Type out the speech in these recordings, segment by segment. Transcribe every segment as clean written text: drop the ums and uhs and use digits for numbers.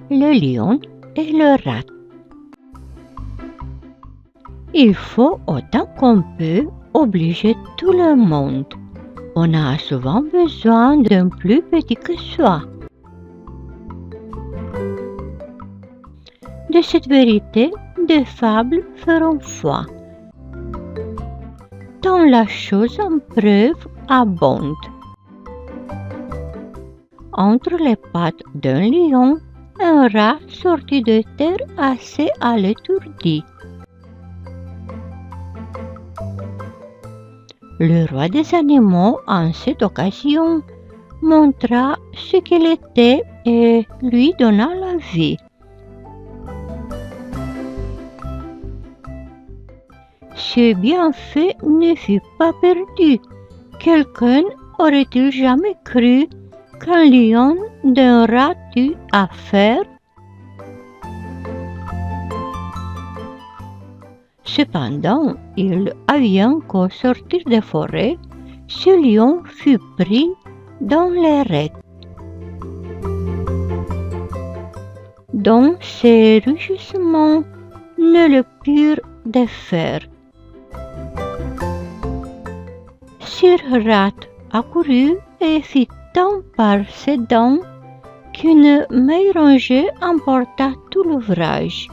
le lion et le rat. Il faut autant qu'on peut obliger tout le monde. On a souvent besoin d'un plus petit que soi. De cette vérité, des fables feront foi. Tant la chose en preuve abonde. Entre les pattes d'un lion, un rat sorti de terre assez à l'étourdi. Le roi des animaux, en cette occasion, montra ce qu'il était et lui donna la vie. Ce bienfait ne fut pas perdu. Quelqu'un aurait-il jamais cru qu'un lion d'un rat eût affaire? Cependant, il advient qu'au sortir des forêts, ce lion fut pris dans les rets, dont ses rugissements ne le purent défaire. Sir Rat accourut et fit tant par ses dents qu'une maille rongée emporta tout l'ouvrage.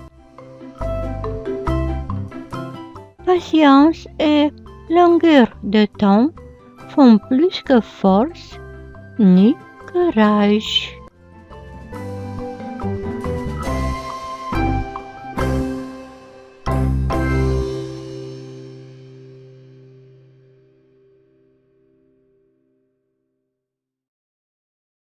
Patience et longueur de temps font plus que force ni que rage.